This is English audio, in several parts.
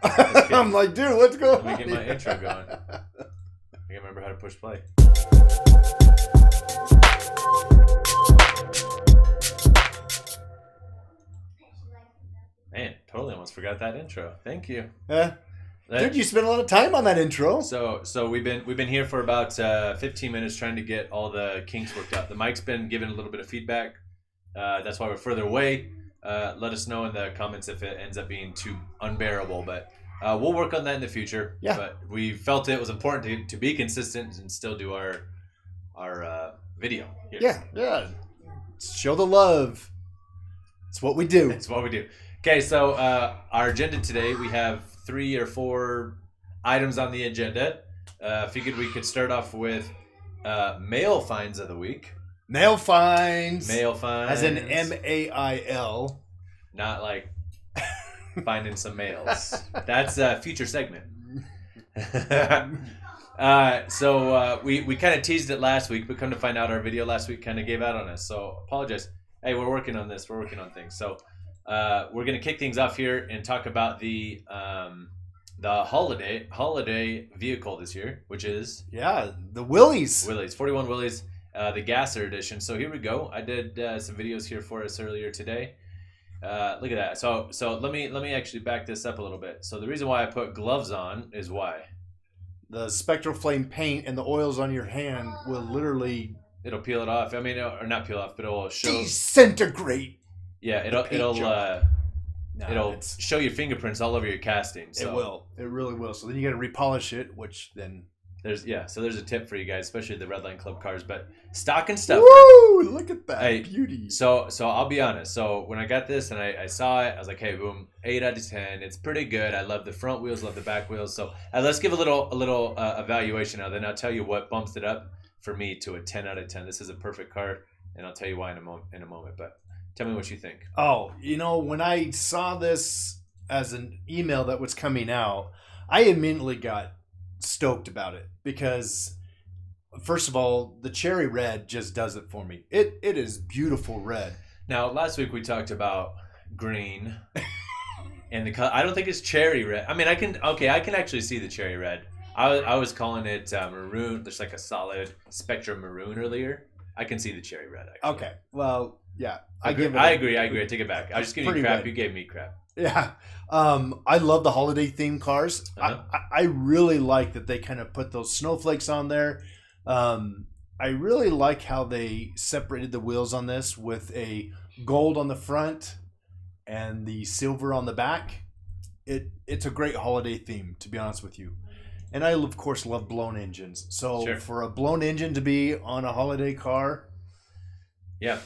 I'm like, dude, what's going on? Let me get my intro going. I can't remember how to push play. Man, totally almost forgot that intro. Thank you. Dude, you spent a lot of time on that intro. So we've been here for about 15 minutes trying to get all the kinks worked out. The mic's been giving a little bit of feedback. That's why we're further away. Let us know in the comments if it ends up being too unbearable. But we'll work on that in the future. Yeah. But we felt it was important to be consistent and still do our video here. Yeah. Show the love. It's what we do. It's what we do. Okay, so our agenda today, we have 3 or 4 items on the agenda. Figured we could start off with mail finds of the week. Mail finds. Mail finds. As in M-A-I-L. Not like finding some mails. That's a future segment. So we kind of teased it last week, but come to find out our video last week kind of gave out on us. So apologize. Hey, we're working on this. We're working on things. So we're going to kick things off here and talk about the holiday vehicle this year, which is the Willys. 41 Willys, the Gasser edition. So here we go. I did some videos here for us earlier today. Look at that. So let me actually back this up a little bit. So the reason why I put gloves on is why the spectral flame paint and the oils on your hand will literally it'll peel it off. I mean, or not peel off, but it'll show disintegrate. Yeah, it'll show your fingerprints all over your casting. So. It will. It really will. So then you got to repolish it, which then there's a tip for you guys, especially the Redline Club cars. But stock and stuff. Woo! Look at that beauty. So I'll be honest. So when I got this and I saw it, I was like, hey, boom, 8 out of 10. It's pretty good. I love the front wheels, love the back wheels. So let's give a little evaluation now. Then I'll tell you what bumps it up for me to a 10 out of 10. This is a perfect car, and I'll tell you why in a moment. But tell me what you think. Oh, when I saw this as an email that was coming out, I immediately got stoked about it because, first of all, the cherry red just does it for me. It is beautiful red. Now, last week we talked about green and the color. I don't think it's cherry red. I mean, I can actually see the cherry red. I was calling it maroon. There's like a solid spectrum maroon earlier. I can see the cherry red, actually. Okay. Well, yeah. I agree. I take it back. I was just giving you crap. Red. You gave me crap. Yeah. I love the holiday themed cars. Uh-huh. I really like that they kind of put those snowflakes on there. I really like how they separated the wheels on this with a gold on the front and the silver on the back. It's a great holiday theme, to be honest with you. And I, of course, love blown engines. So sure. For a blown engine to be on a holiday car. Yeah.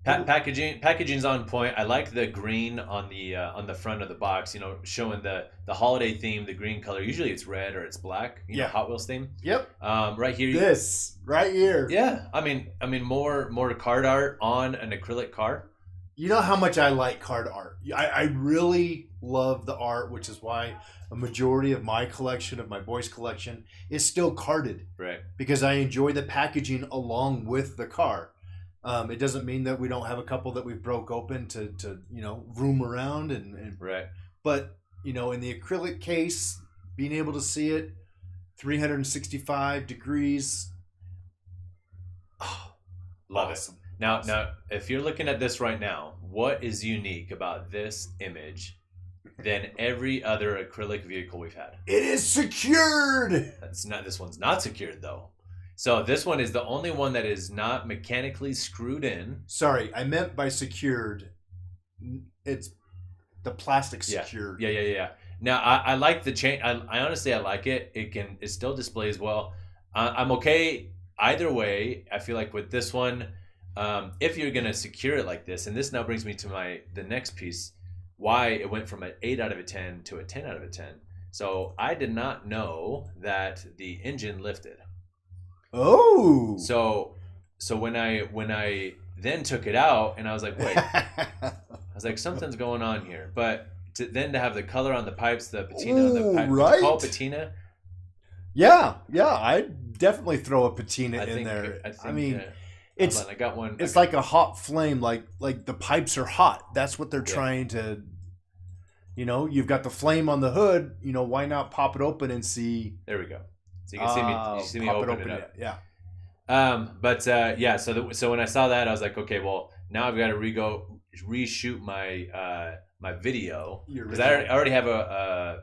Packaging's on point. I like the green on the front of the box, showing the holiday theme, the green color. Usually it's red or it's black, Hot Wheels theme. Yep. Right here. This right here. Yeah. I mean more card art on an acrylic car. You know how much I like card art. I really love the art, which is why a majority of my collection, of my boys' collection, is still carded. Right. Because I enjoy the packaging along with the car. It doesn't mean that we don't have a couple that we broke open to room around and right. But in the acrylic case, being able to see it 365 degrees. Love awesome. It. Now, if you're looking at this right now, what is unique about this image than every other acrylic vehicle we've had? It is secured. This one's not secured though. So this one is the only one that is not mechanically screwed in. Sorry, I meant by secured, it's the plastic secured. Yeah. Now I like the chain. I honestly like it. It still displays well. I'm okay either way. I feel like with this one, if you're gonna secure it like this, and this now brings me to the next piece, why it went from an 8 out of a 10 to a 10 out of a 10. So I did not know that the engine lifted. Oh. So when I then took it out and I was like, wait, I was like, something's going on here. But to have the color on the pipes, the patina on the pipe, right? Call it patina. Yeah, I'd definitely throw a patina in there. I mean, I got one. It's like a hot flame, like the pipes are hot. That's what they're trying to, You know, you've got the flame on the hood. You know, why not pop it open and see? There we go. So you can see me. You see me pop open it up. Yeah. Yeah. So when I saw that, I was like, okay, well, now I've got to reshoot my my video because I already have a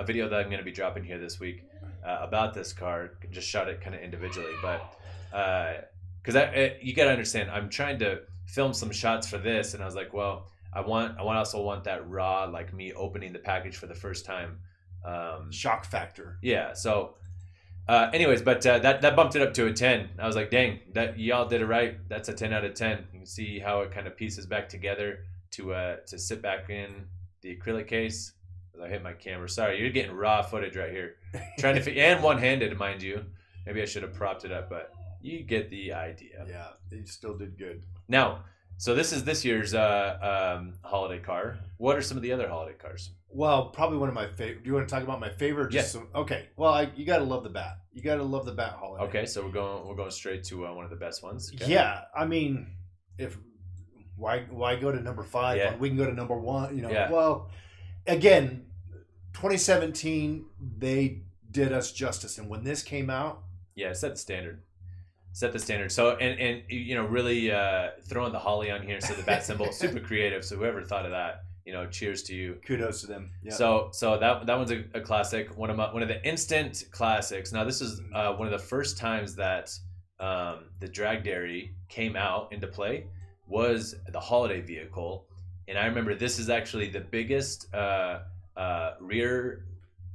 video that I'm going to be dropping here this week about this car. Just shot it kind of individually, but because you got to understand, I'm trying to film some shots for this, and I was like, well, I also want that raw, like me opening the package for the first time, shock factor. Yeah. So, anyways, but that bumped it up to a 10. I was like, dang, that y'all did it right. That's a 10 out of 10. You can see how it kind of pieces back together to sit back in the acrylic case. I hit my camera. Sorry, you're getting raw footage right here. Trying to and one-handed, mind you. Maybe I should have propped it up, but you get the idea. Yeah, you still did good. Now, so this is this year's holiday car. What are some of the other holiday cars? Well, probably one of my favorite. Do you want to talk about my favorite? Yes. Okay. Well, you got to love the bat. You got to love the bat holiday. Okay, so we're going straight to one of the best ones. Okay. Yeah, I mean, why go to number 5? Yeah. We can go to number 1. You know. Yeah. Well, again, 2017 they did us justice, and when this came out, yeah, set the standard. So and you know, really throwing the holly on here, so the bat symbol, super creative. So whoever thought of that, you know, cheers to you. Kudos to them. Yeah. So that one's a classic. One of the instant classics. Now this is one of the first times that the drag dairy came out into play was the holiday vehicle, and I remember this is actually the biggest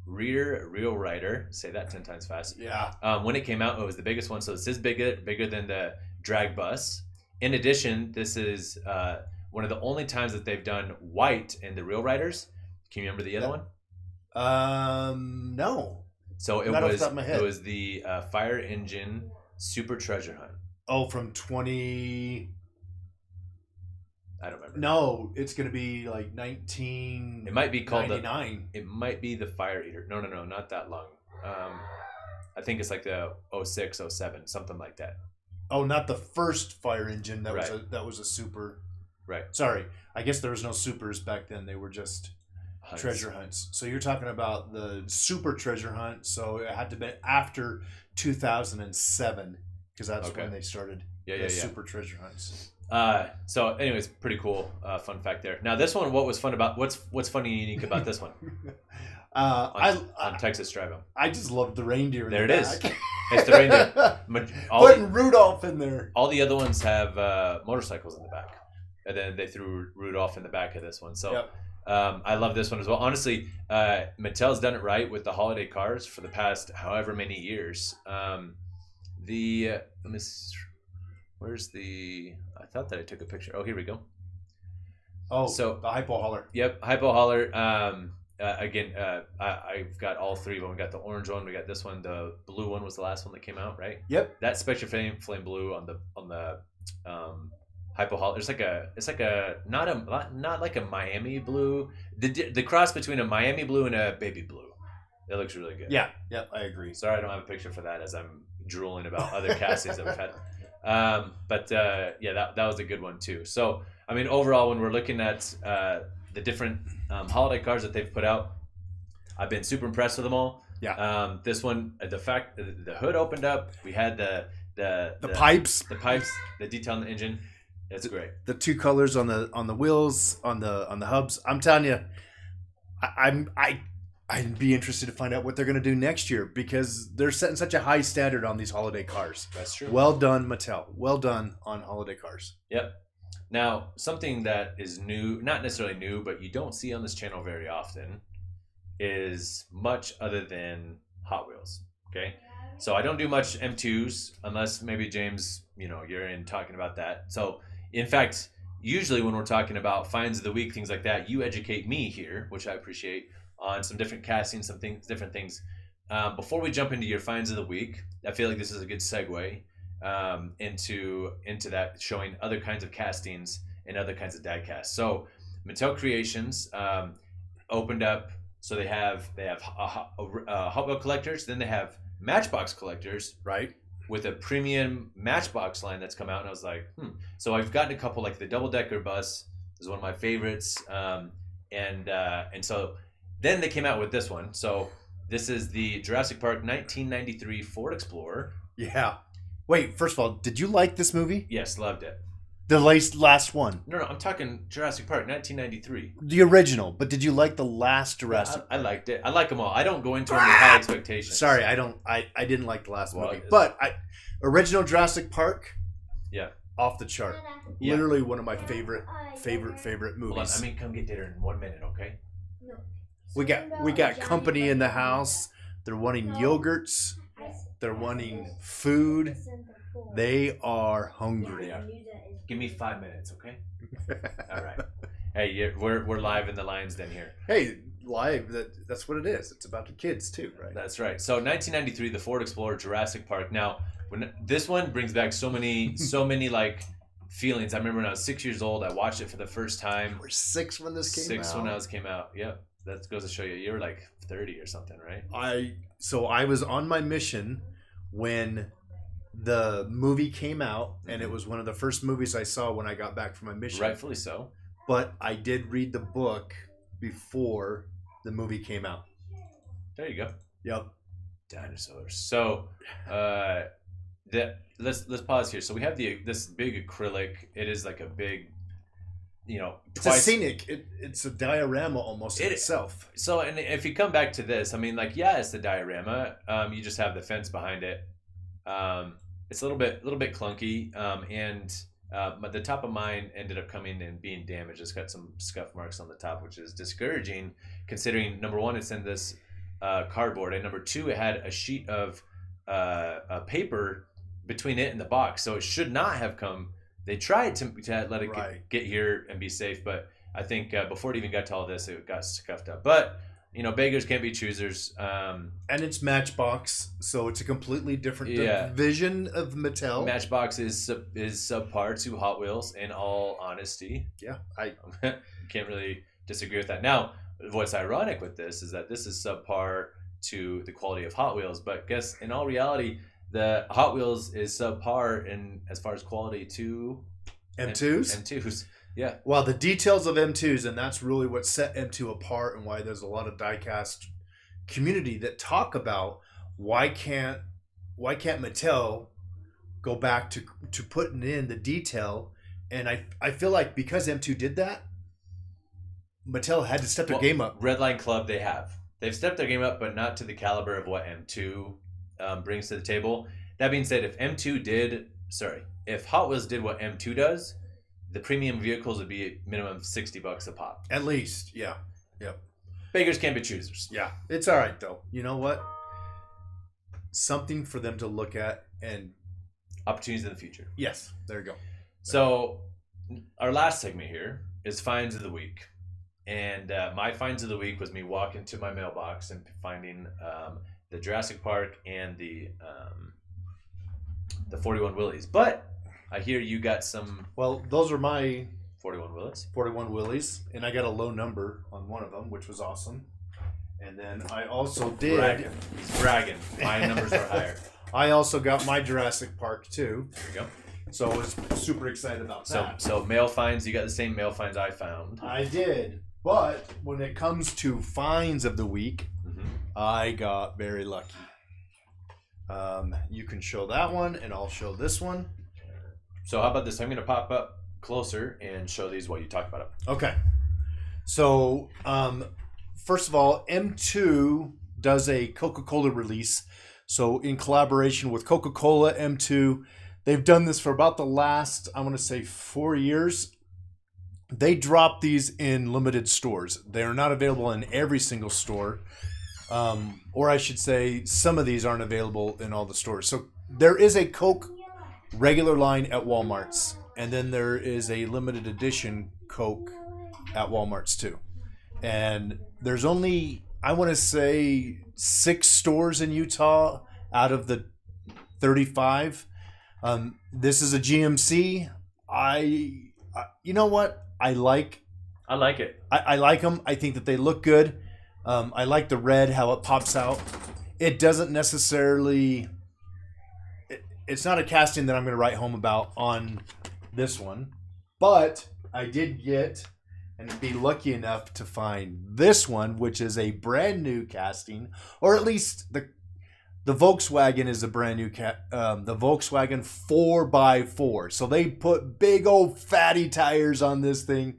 rear wheel rider. Say that 10 times fast. Yeah. When it came out, it was the biggest one. So this is bigger than the drag bus. In addition, this is one of the only times that they've done white in the real riders. Can you remember the other one? No. So it was the fire engine super treasure hunt. Oh, from 20. I don't remember. No, it's going to be like 19. It might be called 99. It might be the Fire Eater. No, not that long. I think it's like the 06, 07, something like that. Oh, not the first fire engine. That right. was a super. Right. Sorry, I guess there was no supers back then. They were just treasure hunts. So you're talking about the super treasure hunt. So it had to be after 2007 because that's when they started. Super treasure hunts. So anyways, pretty cool fun fact there. Now this one, what's funny and unique about this one? On Texas Drive-In. I just loved the reindeer in there the it back. is. It's the reindeer. Putting Rudolph in there. All the other ones have motorcycles in the back, and then they threw Rudolph in the back of this one. So yep. I love this one as well. Honestly, Mattel's done it right with the holiday cars for the past however many years. Where's the? I thought that I took a picture. Oh, here we go. Oh, so the Hypo Hauler. Yep, Hypo Hauler. Again, I've got all three of them. We got the orange one. We got this one. The blue one was the last one that came out, right? Yep. That Spectre Flame Blue on the Hypo Hauler. It's like a not like a Miami blue. The cross between a Miami blue and a baby blue. It looks really good. Yeah. Yep. I agree. Sorry, I don't have a picture for that as I'm drooling about other castings that we've had. That was a good one too. So I mean, overall, when we're looking at the different holiday cars that they've put out, I've been super impressed with them all. Yeah. This one, the fact the hood opened up, we had the pipes, the detail on the engine. It's great. The two colors on the wheels, on the hubs. I'm telling you, I'd be interested to find out what they're going to do next year because they're setting such a high standard on these holiday cars. That's true. Well done, Mattel. Well done on holiday cars. Yep. Now, something that is new, not necessarily new, but you don't see on this channel very often is much other than Hot Wheels. Okay. So I don't do much M2s unless maybe James, you're in talking about that. So in fact, usually when we're talking about finds of the week, things like that, you educate me here, which I appreciate, on some different castings, different things. Before we jump into your finds of the week, I feel like this is a good segue into that, showing other kinds of castings and other kinds of die casts. So Mattel Creations opened up. So they have Hot Wheel collectors, then they have Matchbox collectors, right? With a premium Matchbox line that's come out, and I was like, So I've gotten a couple, like the double decker bus is one of my favorites. and so then they came out with this one. So this is the Jurassic Park 1993 Ford Explorer. Yeah. Wait, first of all, did you like this movie? Yes, loved it. The last one. No, I'm talking Jurassic Park 1993. The original, but did you like the last Jurassic? I liked it. I like them all. I don't go into them with high expectations. Sorry, I didn't like the last movie, but original Jurassic Park. Yeah. Off the chart. Yeah. Literally one of my favorite movies. Hold on, I mean, come get dinner in 1 minute, okay? We got company in the house. They're wanting yogurts. They're wanting food. They are hungry. Give me 5 minutes, okay? All right. Hey, we're live in the Lions Den here. Hey, live. That's what it is. It's about the kids too, right? That's right. So 1993, the Ford Explorer, Jurassic Park. Now, when this one brings back so many like feelings. I remember when I was 6 years old, I watched it for the first time. You were 6 when this came out. 6 when I came out. Yep. That goes to show you were like 30 or something, right? I was on my mission when the movie came out, and it was one of the first movies I saw when I got back from my mission. Rightfully so. But I did read the book before the movie came out. There you go. Yep. Dinosaurs. So, let's pause here. So we have this big acrylic. It is like a big, it's a scenic. It's a diorama almost in itself. So, and if you come back to this, I mean, like, yeah, it's the diorama. You just have the fence behind it. It's a little bit clunky. But the top of mine ended up coming and being damaged. It's got some scuff marks on the top, which is discouraging, considering number one, it's in this cardboard, and number two, it had a sheet of paper between it and the box, so it should not have come. They tried to let it get here and be safe, but I think before it even got to all this, it got scuffed up. But beggars can't be choosers. And it's Matchbox, so it's a completely different division of Mattel. Matchbox is subpar to Hot Wheels, in all honesty. Yeah, I can't really disagree with that. Now, what's ironic with this is that this is subpar to the quality of Hot Wheels, but guess in all reality, the Hot Wheels is subpar in as far as quality to M2s. M2s. Yeah. Well, the details of M2s, and that's really what set M2 apart, and why there's a lot of diecast community that talk about why can't Mattel go back to putting in the detail. And I feel like because M2 did that, Mattel had to step their game up. Redline Club, they've stepped their game up, but not to the caliber of what M2 brings to the table. That being said, if Hot Wheels did what M2 does, the premium vehicles would be minimum $60 a pop. At least, yeah. Yep. Beggars can't be choosers. Yeah, it's all right though. You know what? Something for them to look at, and opportunities in the future. Yes, there you go. So our last segment here is finds of the week, and my finds of the week was me walking to my mailbox and finding the Jurassic Park and the 41 Willies. But I hear you got some. Well, those are my 41 Willies. 41 Willies, and I got a low number on one of them, which was awesome. And then I also did. He's bragging. My numbers are higher. I also got my Jurassic Park too. There you go. So I was super excited about that. So mail finds, you got the same mail finds I found. I did. But when it comes to finds of the week, I got very lucky. You can show that one, and I'll show this one. So how about this? I'm going to pop up closer and show these while you talk about it. Okay. So first of all, M2 does a Coca-Cola release. So in collaboration with Coca-Cola, M2, they've done this for about the last, I want to say 4 years. They drop these in limited stores. They are not available in every single store. Or I should say some of these aren't available in all the stores. So there is a Coke regular line at Walmart's, and then there is a limited edition Coke at Walmart's too. And there's only, I want to say, 6 stores in Utah out of the 35. This is a GMC. You know what? I like it. I like them. I think that they look good. I like the red, how it pops out. It doesn't necessarily... It's not a casting that I'm going to write home about on this one. But I did get and be lucky enough to find this one, which is a brand new casting, or at least the Volkswagen is a brand new the Volkswagen 4x4. So they put big old fatty tires on this thing.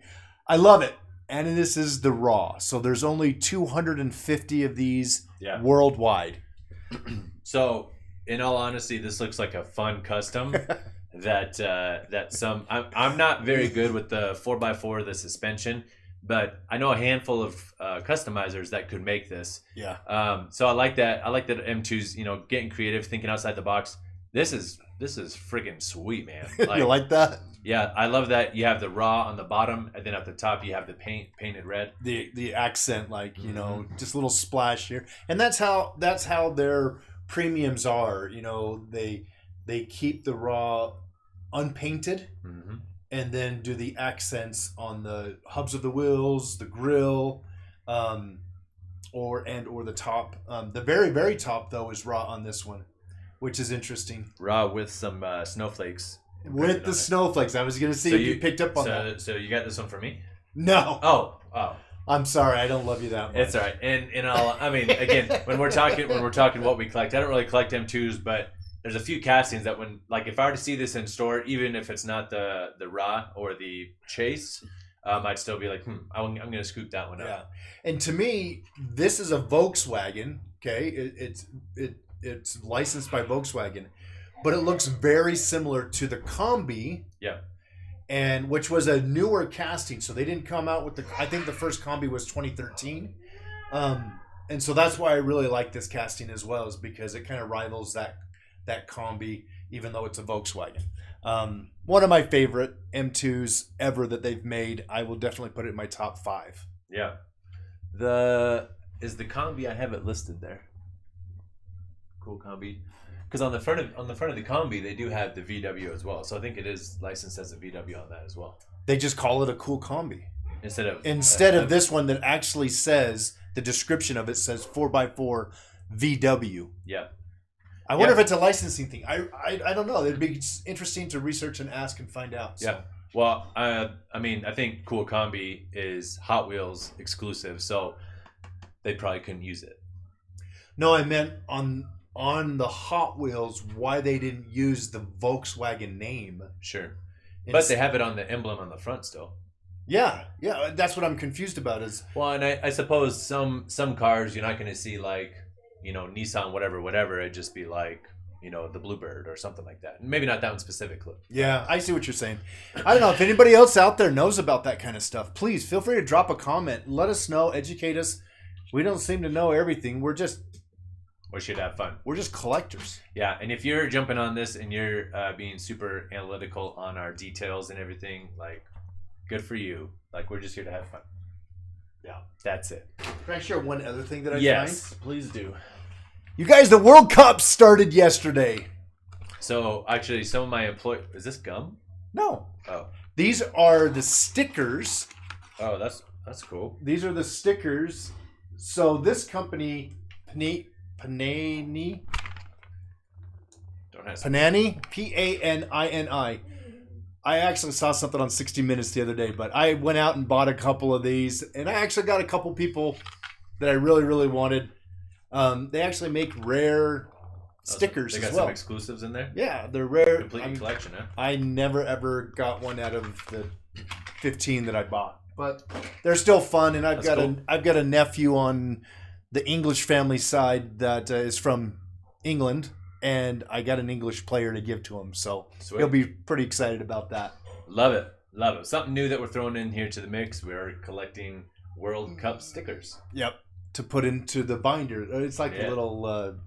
I love it. And this is the raw. So there's only 250 of these worldwide. So in all honesty, this looks like a fun custom. I'm not very good with the 4x4, the suspension, but I know a handful of customizers that could make this. Yeah. So I like that. I like that M2's, getting creative, thinking outside the box. This is freaking sweet, man. You like that? Yeah, I love that you have the raw on the bottom, and then at the top you have the painted red. The accent, just a little splash here, and that's how their premiums are. They keep the raw unpainted, and then do the accents on the hubs of the wheels, the grill, or the top. The very, very top though is raw on this one, which is interesting. Raw with some snowflakes. With the snowflakes, I was gonna see if you picked up on that. So you got this one for me? No. Oh. I'm sorry, I don't love you that much. It's all right. And again, when we're talking what we collect, I don't really collect M2s, but there's a few castings that if I were to see this in store, even if it's not the raw or the chase, I'd still be like, I'm going to scoop that one up. Yeah. And to me, this is a Volkswagen. Okay, it's licensed by Volkswagen, but it looks very similar to the Combi. Yeah. And which was a newer casting, so they didn't come out with I think the first Combi was 2013. And so that's why I really like this casting as well, is because it kind of rivals that Combi, even though it's a Volkswagen. One of my favorite M2s ever that they've made. I will definitely put it in my top 5. Yeah. Is the Combi, I have it listed there. Cool Combi. Because on the front of the Combi, they do have the VW as well. So I think it is licensed as a VW on that as well. They just call it a cool Combi. Instead of this one that actually says, the description of it says 4x4 VW. Yeah. I wonder if it's a licensing thing. I don't know. It'd be interesting to research and ask and find out. So. Yeah. Well, I think Cool Combi is Hot Wheels exclusive, so they probably couldn't use it. No, I meant on the Hot Wheels, why they didn't use the Volkswagen name. Sure. But they have it on the emblem on the front still. Yeah, that's what I'm confused about. Well, and I suppose some cars you're not going to see Nissan whatever. It'd just be like the Bluebird or something like that. Maybe not that one specifically. Yeah, I see what you're saying. I don't know if anybody else out there knows about that kind of stuff. Please feel free to drop a comment. Let us know. Educate us. We don't seem to know everything. We should have fun. We're just collectors. Yeah, and if you're jumping on this and you're being super analytical on our details and everything, good for you. We're just here to have fun. Yeah, that's it. Can I share one other thing that I Yes, please do. You guys, the World Cup started yesterday. So actually, some of my employees. Is this gum? No. Oh. These are the stickers. Oh, that's cool. These are the stickers. So this company, Panini, Panini, I actually saw something on 60 Minutes the other day, but I went out and bought a couple of these, and I actually got a couple people that I really, really wanted. They actually make rare stickers as well. They got some exclusives in there? Yeah, they're rare. Complete collection, huh? I never, ever got one out of the 15 that I bought. But they're still fun, and I've got a nephew on the English family side that is from England, and I got an English player to give to him, so Sweet. He'll be pretty excited about that. Love it. Something new that we're throwing in here to the mix. We're collecting World Cup stickers. Yep, to put into the binder. It's like a little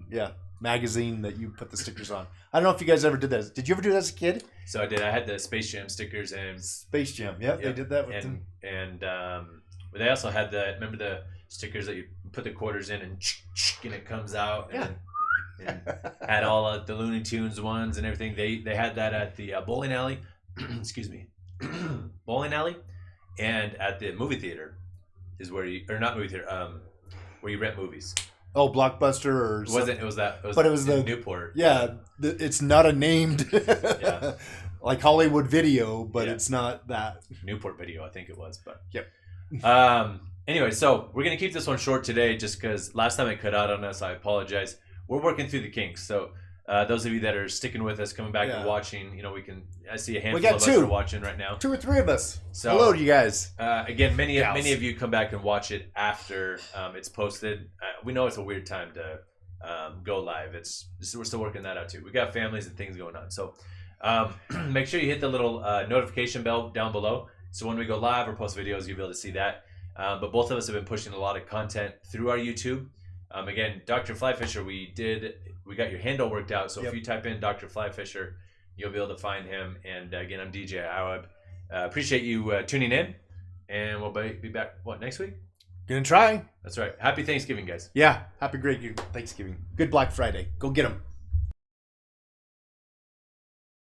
magazine that you put the stickers on. I don't know if you guys ever did that. Did you ever do that as a kid? So I did. I had the Space Jam stickers and Space Jam. Yep. They did that with them. And they also had remember the stickers that you put the quarters in and it comes out. And had all the Looney Tunes ones and everything. They had that at the bowling alley. Excuse me. Bowling alley, and at the movie theater is where not movie theater. Where you rent movies. Oh, Blockbuster or it wasn't. It was the Newport. Yeah, it's not a named like Hollywood Video, but it's not that Newport Video. I think it was, but yep. Anyway, so we're gonna keep this one short today, just because last time it cut out on us. I apologize. We're working through the kinks, so those of you that are sticking with us, coming back and watching, I see a handful of us are watching right now. 2 or 3 of us. So, hello to you guys. Again, many of you come back and watch it after it's posted. We know it's a weird time to go live. We're still working that out too. We got families and things going on, so make sure you hit the little notification bell down below. So when we go live or post videos, you'll be able to see that. But both of us have been pushing a lot of content through our YouTube. Again, Dr. Flyfisher, we got your handle worked out. So if you type in Dr. Flyfisher, you'll be able to find him. And again, I'm djiweb. Appreciate you tuning in, and we'll be back next week. Gonna try. That's right. Happy Thanksgiving, guys. Yeah, happy great Thanksgiving. Good Black Friday. Go get them.